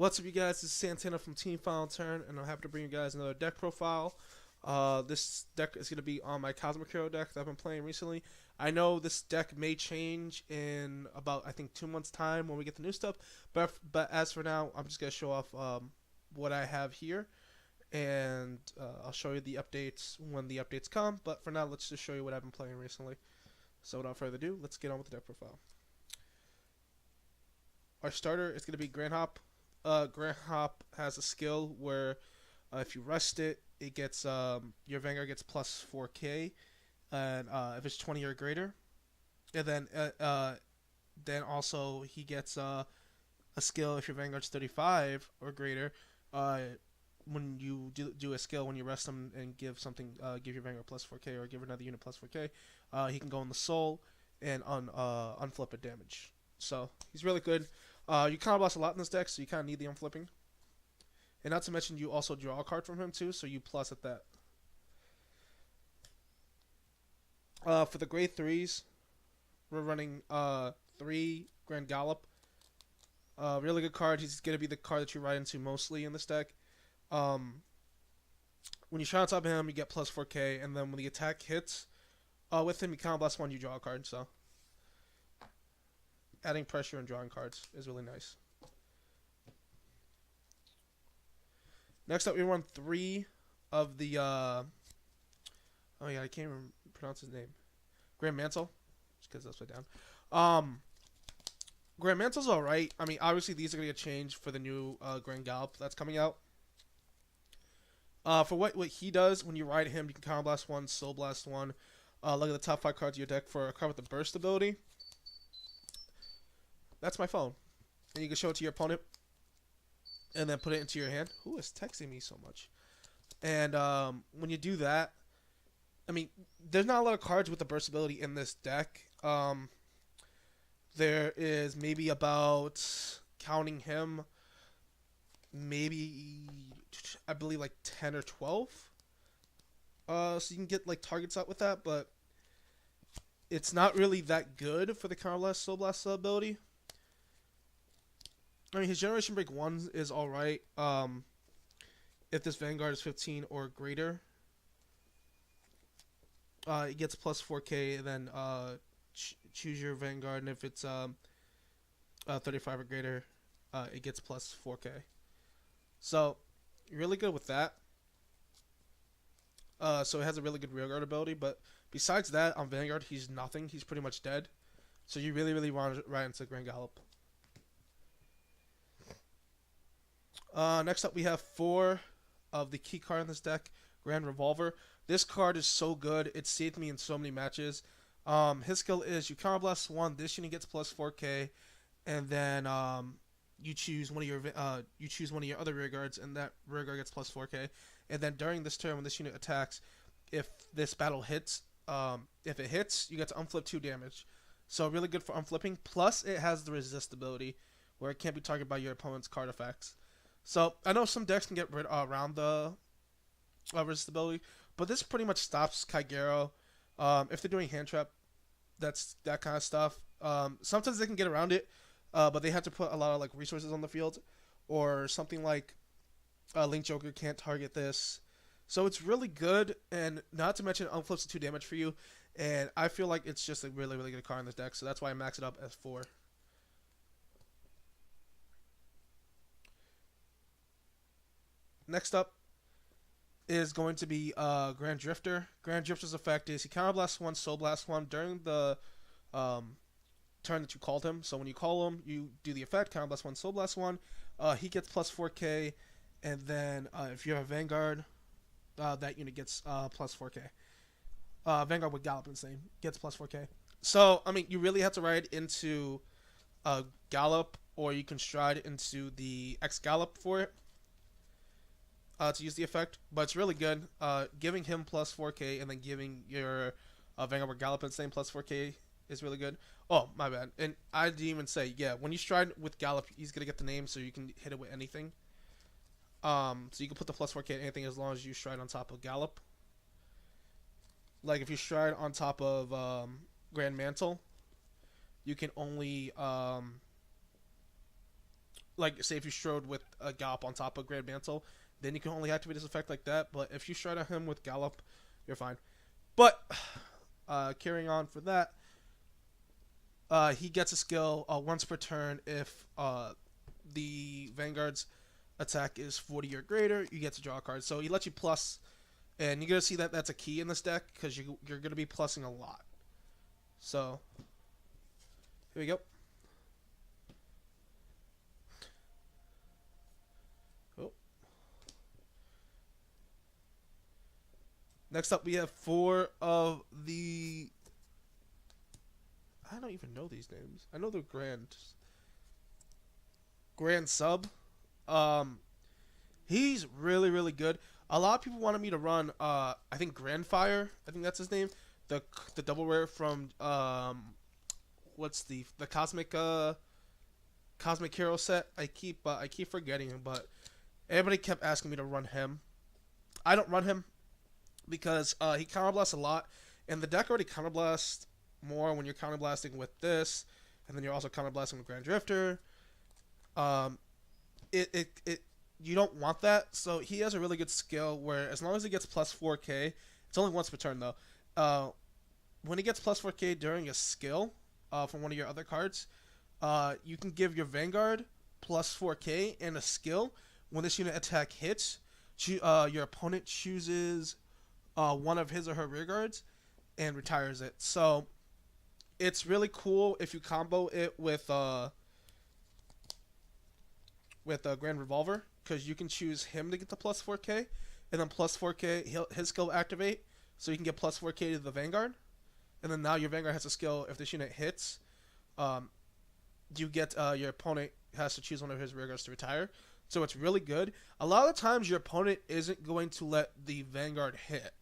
What's up, you guys? This is Santana from Team Final Turn, and I'm happy to bring you guys another deck profile. This deck is going to be on my Cosmic Hero deck that I've been playing recently. I know this deck may change in about, I think, 2 months' time when we get the new stuff, but as for now, I'm just going to show off what I have here, and I'll show you the updates when the updates come, but for now, let's just show you what I've been playing recently. So without further ado, let's get on with the deck profile. Our starter is going to be Grand Hop. Grand Hop has a skill where if you rest it, it gets your Vanguard gets plus 4k, and if it's 20 or greater, and then also he gets a skill if your Vanguard's 35 or greater. When you do a skill when you rest him and give something, give your Vanguard plus 4k or give another unit plus 4k, he can go in the soul and unflip it damage. So he's really good. You kind of lost a lot in this deck, so you kind of need the unflipping. And not to mention, you also draw a card from him too, so you plus at that. For the grade 3s, we're running 3 Grand Gallop. Really good card. He's going to be the card that you ride into mostly in this deck. When you shot on top of him, you get plus 4k, and then when the attack hits with him, you count plus 1, you draw a card, so adding pressure and drawing cards is really nice. Next up, we run 3 of the, oh yeah, I can't even pronounce his name. Grand Mantle, just because that's way down. Grand Mantle's alright. I mean, obviously these are going to get changed for the new Grand Gallop that's coming out. For what he does, when you ride him, you can Counter Blast 1, Soul Blast 1. Look at the top 5 cards of your deck for a card with the Burst ability. That's my phone. And you can show it to your opponent and then put it into your hand. Who is texting me so much? And when you do that, I mean, there's not a lot of cards with the burst ability in this deck. There is maybe about, counting him, maybe, I believe like 10 or 12. So you can get like targets out with that, but it's not really that good for the Counter Blast Soul Blast ability. I mean, his Generation Break 1 is alright. If this Vanguard is 15 or greater, it gets plus 4k, and then choose your Vanguard, and if it's 35 or greater, it gets plus 4k. So, really good with that. So it has a really good rearguard ability, but besides that, on Vanguard, he's nothing. He's pretty much dead. So you really want to ride into Grand Gallop. Next up, we have 4 of the key card in this deck, Grand Revolver. This card is so good; it saved me in so many matches. His skill is you Counter Blast 1. This unit gets plus 4k, and then you choose one of your other rear guards, and that rear guard gets plus 4k. And then during this turn, when this unit attacks, if this battle hits, if it hits, you get to unflip 2 damage. So really good for unflipping. Plus, it has the resist ability, where it can't be targeted by your opponent's card effects. So I know some decks can get around the resist ability, but this pretty much stops Kaigero. If they're doing hand trap, that's that kind of stuff. Sometimes they can get around it, but they have to put a lot of like resources on the field, or something like Link Joker can't target this. So it's really good, and not to mention it unflips 2 damage for you, and I feel like it's just a really good card in this deck, so that's why I max it up as 4. Next up is going to be Grand Drifter. Grand Drifter's effect is he Counter Blast 1, Soul Blast 1 during the turn that you called him. So when you call him, you do the effect, Counter Blast 1, Soul Blast 1. He gets plus 4k, and then if you have a Vanguard, that unit gets plus 4k. Vanguard with Gallop insane gets plus 4k. So, I mean, you really have to ride into Gallop, or you can stride into the X Gallop for it. To use the effect, but it's really good. Giving him plus 4k and then giving your Vanguard Gallop insane plus 4k is really good. Oh, my bad. And I didn't even say, yeah, when you stride with Gallop, he's going to get the name, so you can hit it with anything. So you can put the plus 4k at anything as long as you stride on top of Gallop. Like if you stride on top of Grand Mantle, you can only like say if you strode with a Gallop on top of Grand Mantle, then you can only activate his effect like that. But if you stride at him with Gallop, you're fine. But carrying on for that, he gets a skill once per turn if the Vanguard's attack is 40 or greater. You get to draw a card. So he lets you plus, and you're gonna see that that's a key in this deck because you're gonna be plussing a lot. So here we go. Oh. Next up, we have 4 of the. I don't even know these names. I know they're Grand Sub. He's really good. A lot of people wanted me to run. I think Grandfire. I think that's his name. The double rare from what's the Cosmic Hero set. I keep forgetting him, but everybody kept asking me to run him. I don't run him because he counterblasts a lot, and the deck already counterblasts more when you're counterblasting with this, and then you're also counterblasting with Grand Drifter. You don't want that. So he has a really good skill where as long as he gets plus 4k, it's only once per turn though. When he gets plus 4k during a skill from one of your other cards, you can give your Vanguard plus 4k and a skill. When this unit attack hits, your opponent chooses one of his or her rear guards and retires it. So it's really cool if you combo it with Grand Revolver, because you can choose him to get the plus 4k, and then plus 4k his skill will activate, so you can get plus 4k to the Vanguard, and then now your Vanguard has a skill. If this unit hits, you get your opponent has to choose one of his rear guards to retire. So it's really good. A lot of the times your opponent isn't going to let the Vanguard hit,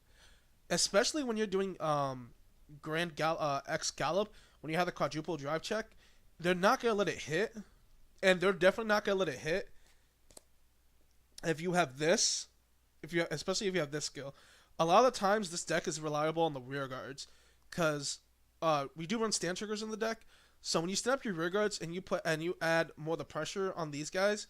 especially when you're doing X Gallop. When you have the quadruple drive check, they're not gonna let it hit. And they're definitely not gonna let it hit if you have this, especially if you have this skill. A lot of the times, this deck is reliable on the rear guards, because we do run stand triggers in the deck. So when you stand up your rear guards and you add more of the pressure on these guys,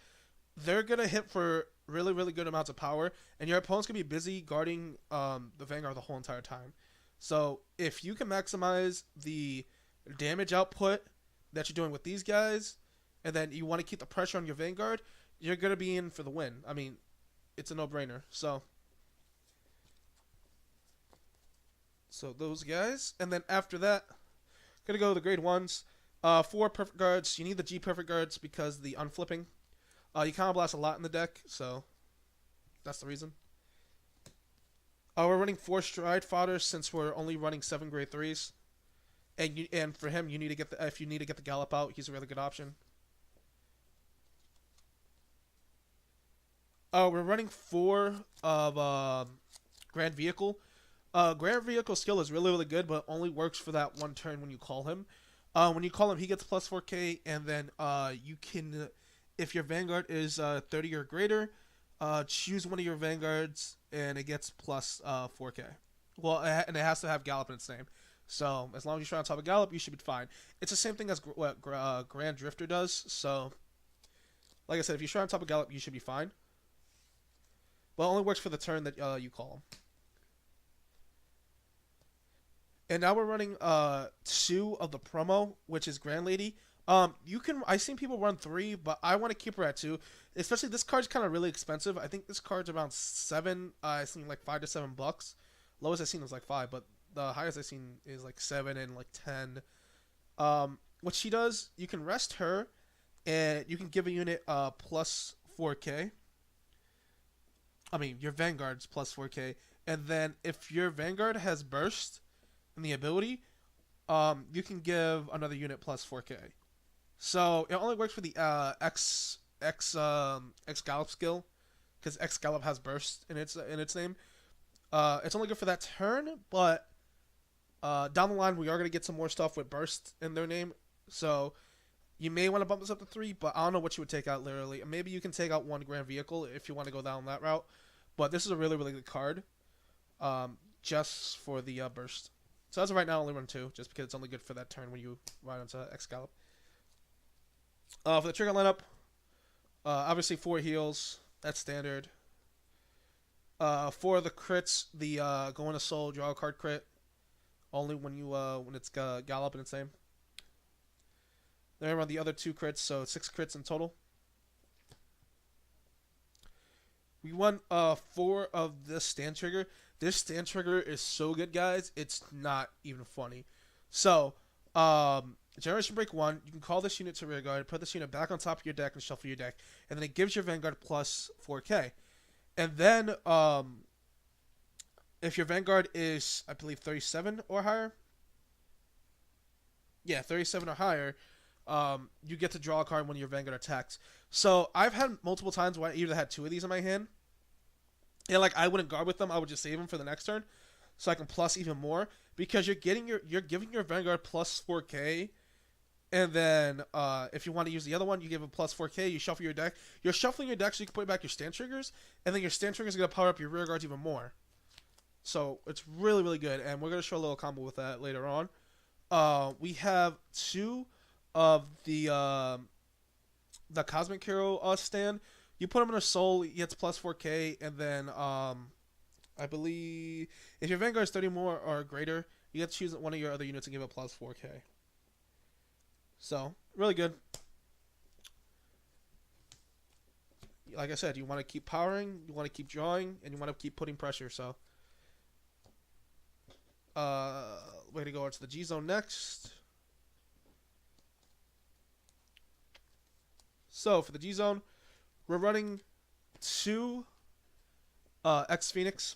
they're gonna hit for really good amounts of power, and your opponent's gonna be busy guarding the Vanguard the whole entire time. So if you can maximize the damage output that you're doing with these guys, and then you want to keep the pressure on your Vanguard, you're going to be in for the win. I mean, it's a no-brainer. So those guys. And then after that, going to go to the grade 1s. 4 perfect guards. You need the G perfect guards because of the unflipping. You counterblast a lot in the deck, so that's the reason. We're running 4 stride fodders since we're only running 7 grade 3s. And for him, you need to get if you need to get the Gallop out, he's a really good option. We're running 4 of Grand Vehicle. Grand Vehicle skill is really good, but only works for that one turn when you call him. When you call him, he gets plus 4k, and then you can, if your Vanguard is 30 or greater, choose one of your Vanguards, and it gets plus 4k. Well, and it has to have Gallop in its name. So as long as you try on top of Gallop, you should be fine. It's the same thing as what Grand Drifter does. So, like I said, if you try on top of Gallop, you should be fine. But it only works for the turn that you call him. And now we're running 2 of the promo, which is Grand Lady. I've seen people run 3, but I want to keep her at 2. Especially this card's kind of really expensive. I think this card's around 7. I've seen like $5 to $7. Lowest I've seen was like 5, but the highest I've seen is like 7 and like 10. What she does, you can rest her, and you can give a unit plus 4k. I mean, your Vanguard's plus 4k. And then if your Vanguard has burst in the ability, you can give another unit plus 4k. So it only works for the X Gallop skill, because X Gallop has burst in its name. It's only good for that turn, but down the line we are going to get some more stuff with burst in their name. So you may want to bump this up to 3, but I don't know what you would take out literally. Maybe you can take out 1 Grand Vehicle if you want to go down that route. But this is a really good card, just for the burst. So as of right now, I only run 2, just because it's only good for that turn when you ride onto X Gallop. For the trigger lineup, Obviously 4 heals. That's standard. For the crits, the go into soul, draw a card crit. Only when it's gallop in its name. Then I run the other 2 crits, so 6 crits in total. We won 4 of this stand trigger. This stand trigger is so good, guys. It's not even funny. So, Generation Break 1, you can call this unit to rear guard, put this unit back on top of your deck and shuffle your deck. And then it gives your Vanguard plus 4k. And then, if your Vanguard is, I believe, 37 or higher. Yeah, 37 or higher. You get to draw a card when your Vanguard attacks. So I've had multiple times where I either had 2 of these in my hand, and like I wouldn't guard with them, I would just save them for the next turn, so I can plus even more because you're giving your Vanguard plus 4k, and then if you want to use the other one, you give it plus 4k. You shuffle your deck. You're shuffling your deck so you can put back your stand triggers, and then your stand triggers are gonna power up your rear guards even more. So it's really really good, and we're gonna show a little combo with that later on. We have 2 of the Cosmic Hero stand. You put him in a soul, he gets plus 4k, and then I believe if your Vanguard is 30 more or greater, you get to choose one of your other units and give it plus 4k. So really good. Like I said, you want to keep powering, you want to keep drawing, and you want to keep putting pressure. So we're gonna go into the G zone next. So for the G zone, we're running 2 X Phoenix.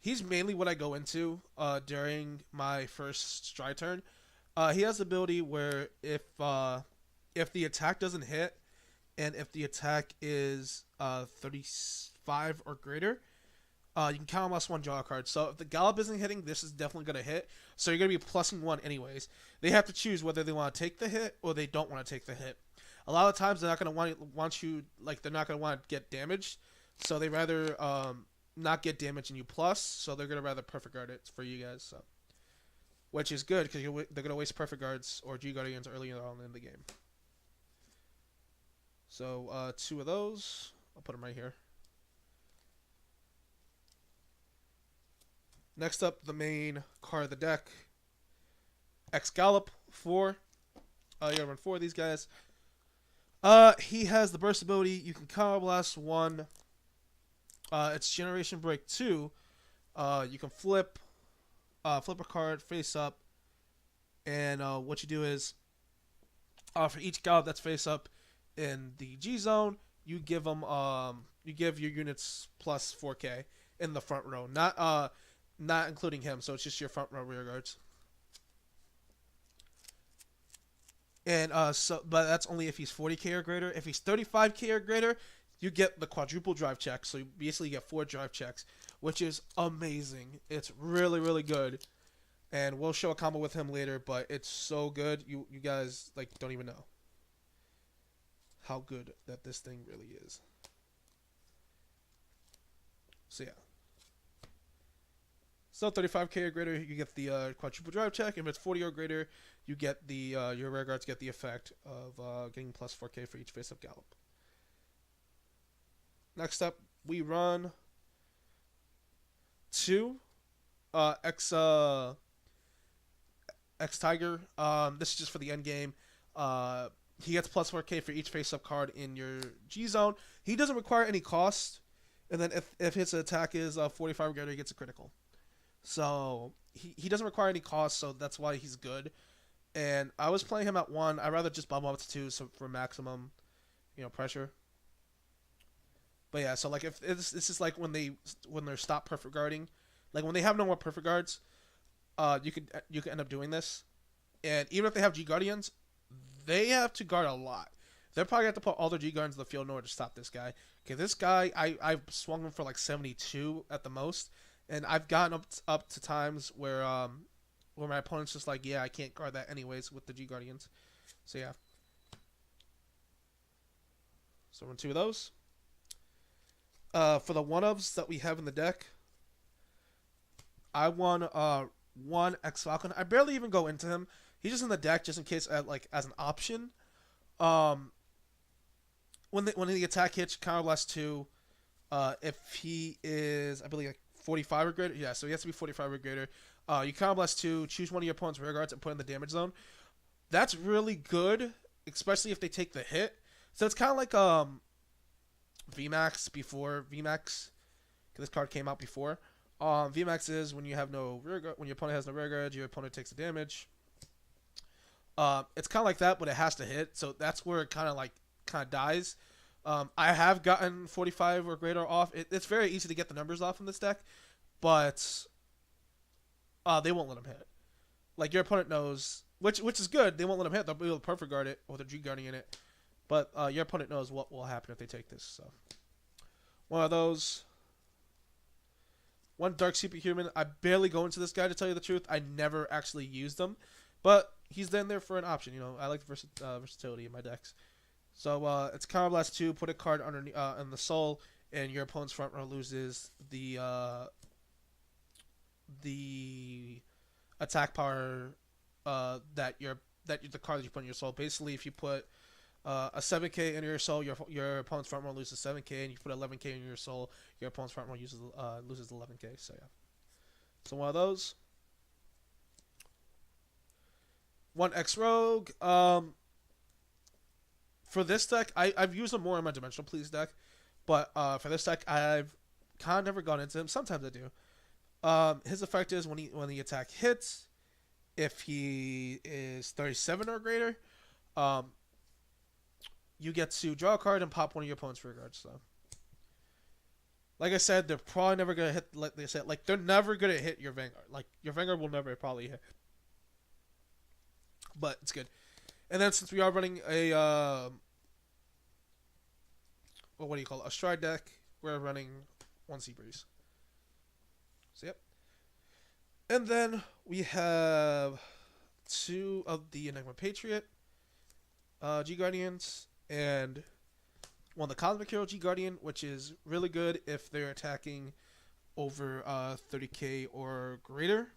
He's mainly what I go into during my first stride turn. He has the ability where if the attack doesn't hit, and if the attack is 35 or greater, you can count on +1 draw a card. So if the Gallop isn't hitting, this is definitely going to hit. So you're going to be plussing 1 anyways. They have to choose whether they want to take the hit or they don't want to take the hit. A lot of times they're not going to want you, like they're not going to want to get damaged. So they rather not get damaged and you plus. So they're going to rather perfect guard it for you guys. So, which is good because they're going to waste perfect guards or G Guardians early on in the game. So 2 of those. I'll put them right here. Next up, the main card of the deck. X Gallop 4. You gotta run 4 of these guys. He has the burst ability. You can Counter Blast 1. It's Generation Break 2. You can flip a card face up, and what you do is for each Gallop that's face up in the G zone, you give them you give your units plus 4k in the front row, not including him, so it's just your front row rear guards. And but that's only if he's 40k or greater. If he's 35k or greater, you get the quadruple drive check. So you basically get 4 drive checks, which is amazing. It's really really good, and we'll show a combo with him later. But it's so good, you guys like don't even know how good that this thing really is. So yeah. So 35k or greater, you get the quadruple drive check. If it's 40 or greater, you get the your rear guards get the effect of getting plus 4k for each face-up Gallop. Next up, we run 2 X Tiger. This is just for the end game. He gets plus 4k for each face-up card in your G zone. He doesn't require any cost, and then if his attack is 45 or greater, he gets a critical. So he doesn't require any cost, so that's why he's good. And I was playing him at 1. I'd rather just bump him up to 2 so for maximum, pressure. But yeah, so like if this is like when they're stop perfect guarding, like when they have no more perfect guards, you can end up doing this. And even if they have G Guardians, they have to guard a lot. They'll probably have to put all their G Guardians in the field in order to stop this guy. Okay, this guy I've swung him for like 72 at the most. And I've gotten up to times where my opponent's just like, yeah, I can't guard that anyways with the G Guardians. So yeah. So run 2 of those. For the 1-ofs that we have in the deck, I won 1 X Falcon. I barely even go into him. He's just in the deck just in case as an option. when the attack hits, counter blast 2. If he is, I believe, like 45 or greater. Yeah, so he has to be 45 or greater. You counter blast 2, choose one of your opponent's rear guards and put in the damage zone. That's really good, especially if they take the hit. So it's kind of like VMAX before VMAX. This card came out before. VMAX is when you have no rear guard, when your opponent has no rear guard, your opponent takes the damage. It's kind of like that, but it has to hit. So that's where it kind of dies. I have gotten 45 or greater off. It's very easy to get the numbers off in this deck, but they won't let him hit. Like, your opponent knows, which is good. They won't let him hit. They'll be able to perfect guard it with a G guarding in it. But your opponent knows what will happen if they take this. So one of those. One Dark Superhuman. I barely go into this guy, to tell you the truth. I never actually used them, but he's then there for an option. You know, I like the versatility in my decks. So it's Counter Blast 2. Put a card underneath in the soul, and your opponent's front row loses the attack power that the card that you put in your soul. Basically, if you put a 7k in your soul, your opponent's front row loses 7k, and you put 11k in your soul, your opponent's front row loses 11k. So yeah, so one of those. One X Rogue. For this deck, I've used him more in my Dimensional Please deck, but for this deck, I've kind of never gone into him. Sometimes I do. His effect is when the attack hits, if he is 37 or greater, you get to draw a card and pop one of your opponent's rear guards. So, like I said, they're probably never gonna hit. Like they said, like they're never gonna hit your Vanguard. Like your Vanguard will never probably hit, but it's good. And then since we are running a what do you call it? A Stride deck, we're running one Sea Breeze. So yep. And then we have 2 of the Enigma Patriot G Guardians, and one the Cosmic Hero G Guardian, which is really good if they're attacking over 30k or greater.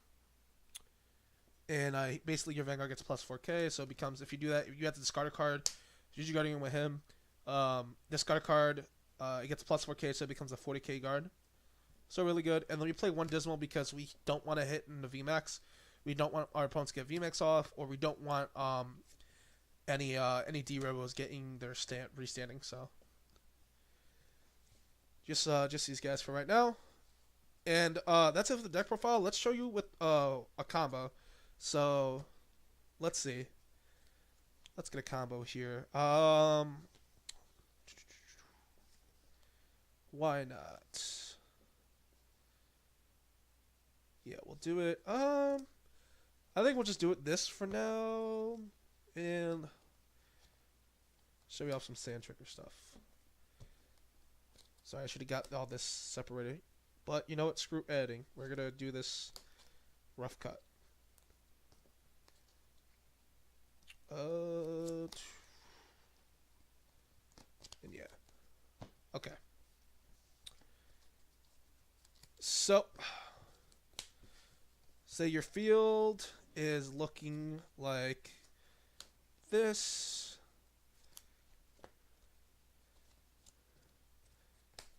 And basically your Vanguard gets plus 4k, so it becomes, if you do that, you have to discard a card, G Guardian with him. Discard a card, it gets plus 4k, so it becomes a 40k guard. So really good. And then we play one Dismal because we don't want to hit in the VMAX. We don't want our opponents to get VMAX off, or we don't want any D-Robos getting their restanding. So just these guys for right now. And that's it for the deck profile. Let's show you with a combo. So let's see. Let's get a combo here. Why not? Yeah, we'll do it. I think we'll just do it this for now, and show you off some Sand Trigger stuff. Sorry, I should have got all this separated, but you know what? Screw editing. We're gonna do this rough cut. And yeah. Okay. So, say your field is looking like this.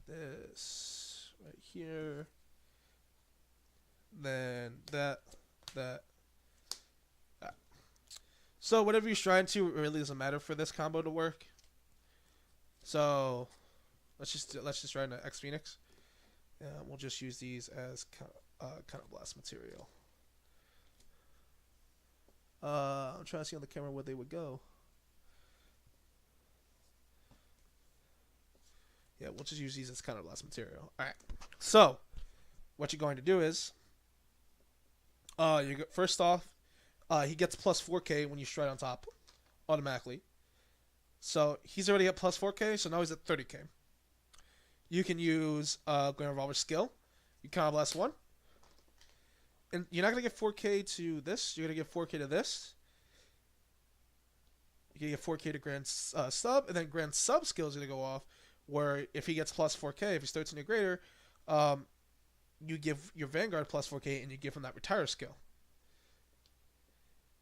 This right here. Then that. So whatever you're trying to, it really doesn't matter for this combo to work. So let's just try an X Phoenix. And we'll just use these as counter blast material. I'm trying to see on the camera where they would go. Yeah, we'll just use these as counter blast material. All right. So what you're going to do is, first off, he gets plus 4k when you stride on top, automatically. So he's already at plus 4k, so now he's at 30k. You can use Grand Revolver's skill. You counter blast 1. And you're not going to get 4k to this. You're going to get 4k to this. You get 4k to Grand Sub, and then Grand Sub skill is going to go off, where if he gets plus 4k, if he's 13 or greater, you give your Vanguard plus 4k, and you give him that Retire skill.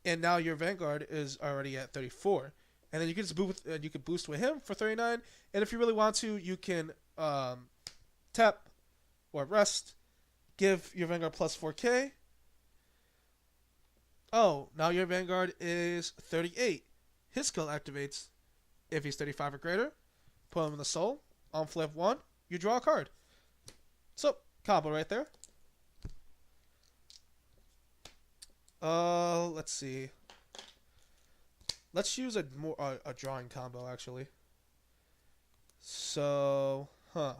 And now your Vanguard is already at 34. and then you can just boost with him for 39. And if you really want to, you can tap or rest, give your Vanguard plus 4K. Oh, now your Vanguard is 38. His skill activates if he's 35 or greater. Put him in the soul. On flip 1, you draw a card. So, combo right there. Let's see. Let's use a drawing combo, actually. So, there's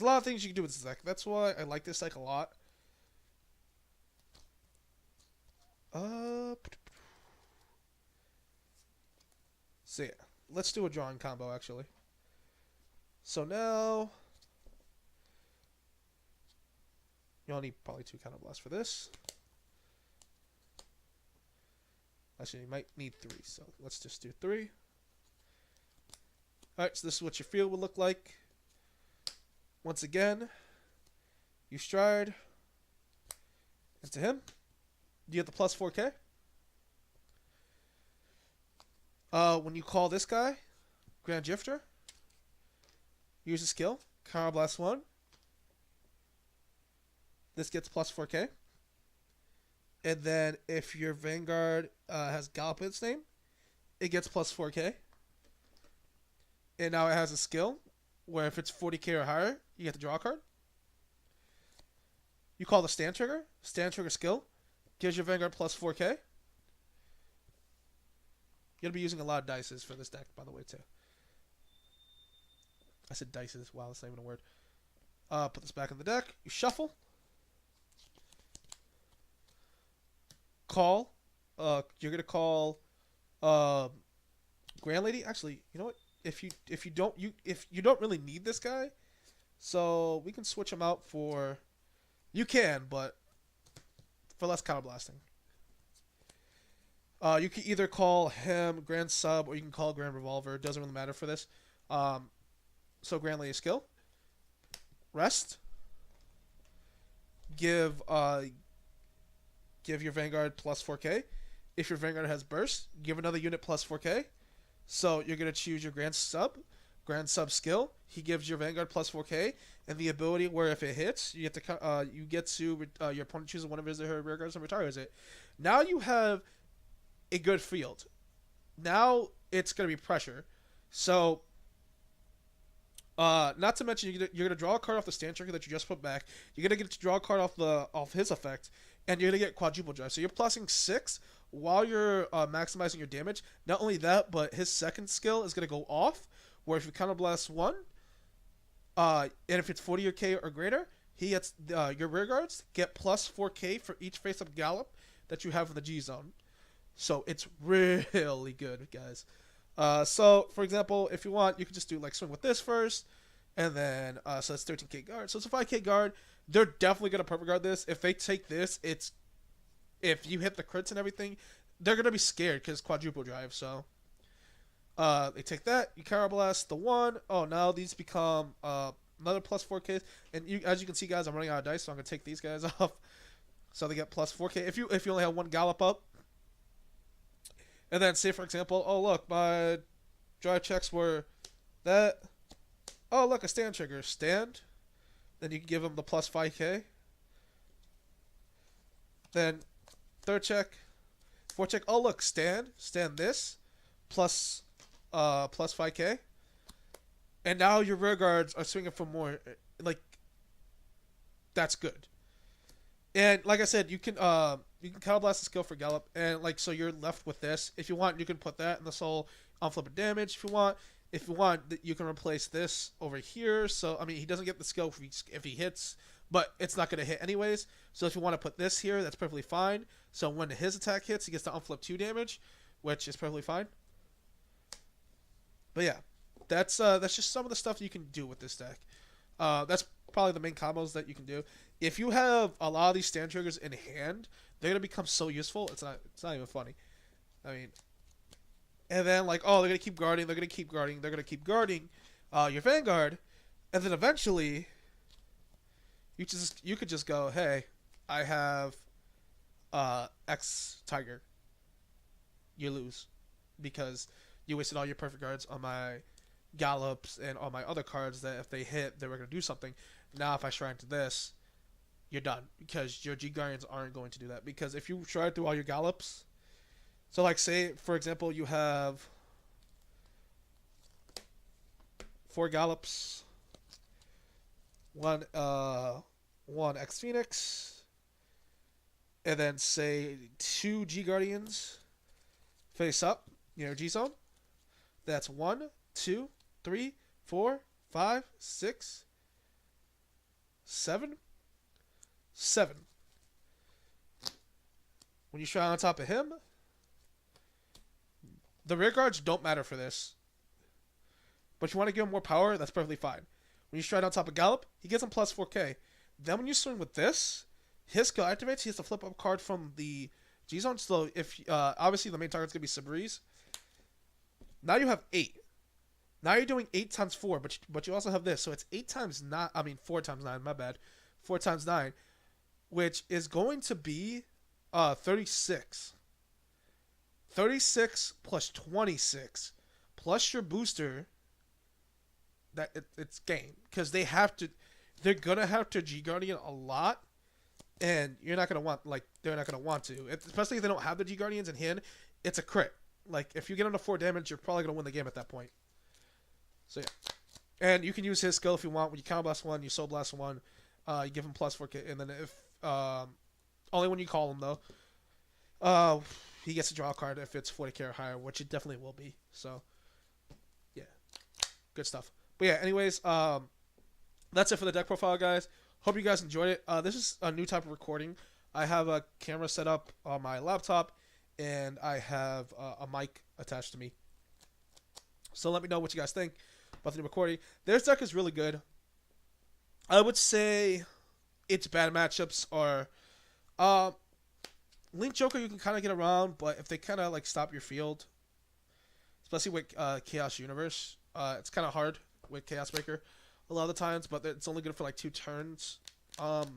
a lot of things you can do with this deck. That's why I like this deck a lot. So yeah, let's do a drawing combo, actually. So now, you'll need probably 2 counter blasts for this. Actually, you might need 3, so let's just do 3. Alright, so this is what your field would look like. Once again, you stride into him. You get the plus 4K. When you call this guy, Grand Drifter, use a skill, Counter Blast 1. This gets plus 4K. And then if your Vanguard has Gallop in its name, it gets plus 4K. And now it has a skill where if it's 40K or higher, you get to draw a card. You call the Stand Trigger. Stand Trigger skill gives your Vanguard plus 4K. You're going to be using a lot of dices for this deck, by the way, too. I said dices. Wow, that's not even a word. Put this back in the deck. You shuffle. Call. You're going to call Grand Lady. Actually, you know what? If you don't really need this guy, so we can switch him out for. You can, but for less counter blasting. You can either call him Grand Sub or you can call Grand Revolver. It doesn't really matter for this. So Grand Lady skill. Rest. Give your Vanguard plus 4K. If your Vanguard has burst, give another unit plus 4K. So you're going to choose your Grand Sub skill. He gives your Vanguard plus 4K, and the ability where if it hits, you get to your opponent chooses one of his or her rear guards and retires it. Now you have a good field. Now it's going to be pressure. So, not to mention you're going to draw a card off the Stand Trigger that you just put back. You're going to get to draw a card off his effect, and you're going to get quadruple drive. So you're plussing 6 while you're maximizing your damage. Not only that, but his second skill is going to go off, where if you counter blast 1, and if it's 40K or greater, he gets your rear guards get plus 4K for each face-up gallop that you have in the G zone. So it's really good, guys. So for example, if you want, you can just do like swing with this first, and then so it's 13K guard. So it's a 5K guard. They're definitely gonna perfect guard this. If they take this, if you hit the crits and everything, they're gonna be scared because quadruple drive. So they take that. You counter blast the 1. Oh, now these become another plus 4K. And as you can see, guys, I'm running out of dice, so I'm gonna take these guys off. So they get plus 4K. If you only have 1 gallop up. And then say, for example, oh, look, my drive checks were that. Oh, look, a stand trigger. Stand. Then you can give him the plus 5K. Then third check. Fourth check. Oh, look, stand. Stand this. Plus 5K. And now your rear guards are swinging for more. Like, that's good. And like I said, you can counter blast the skill for gallop, and like so you're left with this. If you want, you can put that in the soul on flip and damage. If you want, you can replace this over here. So I mean, he doesn't get the skill if he hits, but it's not going to hit anyways. So if you want to put this here, that's perfectly fine. So when his attack hits, he gets to unflip 2 damage, which is perfectly fine. But yeah, that's just some of the stuff you can do with this deck. That's probably the main combos that you can do. If you have a lot of these stand triggers in hand, they're gonna become so useful. It's not even funny. I mean, and then like, oh, they're gonna keep guarding. They're gonna keep guarding. They're gonna keep guarding your Vanguard, and then eventually, you could just go, hey, I have X Tiger. You lose because you wasted all your perfect cards on my Gallops and all my other cards that if they hit, they were going to do something. Now, if I shrine to this, you're done because your G Guardians aren't going to do that. Because if you shrine through all your Gallops, so like say for example you have 4 Gallops, one X Phoenix, and then say 2 G Guardians face up, G zone. That's 1, 2, 3, 4, 5, 6, 7. 7. When you shrine on top of him, the rear guards don't matter for this. But if you want to give him more power, that's perfectly fine. When you shrine on top of Gallop, he gets him plus 4k. Then when you swing with this, his skill activates, he has to flip up a card from the G zone. So if obviously the main target's gonna be Sabreeze. Now you have 8. Now you're doing 8 times 4, but you also have this, so it's 8 times 9. I mean 4 times 9. My bad. 4 times 9, which is going to be 36. 36 plus 26 plus your booster. It's game because they're gonna have to G Guardian a lot, and they're not gonna want to, especially if they don't have the G Guardians in hand. It's a crit. Like if you get under 4 damage, you're probably gonna win the game at that point. So yeah, and you can use his skill if you want. When you counter blast 1, you soul blast 1, you give him plus 4k, and then if only when you call him though, he gets to draw a card if it's 40k or higher, which it definitely will be. So yeah, good stuff. But yeah, anyways, that's it for the deck profile, guys. Hope you guys enjoyed it. This is a new type of recording. I have a camera set up on my laptop, and I have a mic attached to me. So let me know what you guys think about the new recording. This deck is really good. I would say its bad matchups are Link Joker you can kind of get around, but if they kind of like stop your field, especially with Chaos Universe, it's kind of hard with Chaos Breaker a lot of the times, but it's only good for like 2 turns. VMAX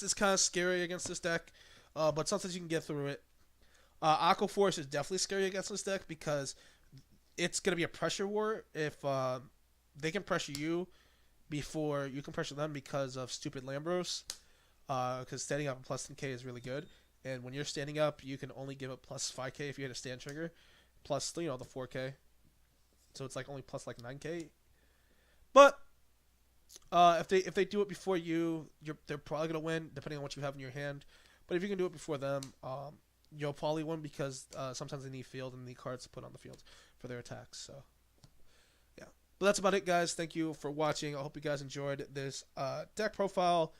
is kind of scary against this deck, but sometimes you can get through it. Aqua Force is definitely scary against this deck because it's going to be a pressure war. If they can pressure you before you can pressure them because of stupid Lambros, because standing up and plus 10k is really good. And when you're standing up, you can only give it plus 5k if you hit a stand trigger, plus the 4k. So it's like only plus like 9k. But if they do it before they're probably gonna win depending on what you have in your hand. But if you can do it before them, you'll probably win because sometimes they need field and need cards to put on the field for their attacks. So yeah, but that's about it, guys. Thank you for watching. I hope you guys enjoyed this deck profile.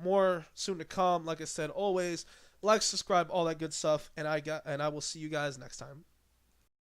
More soon to come. Like I said, always like, subscribe, all that good stuff, and I will see you guys next time.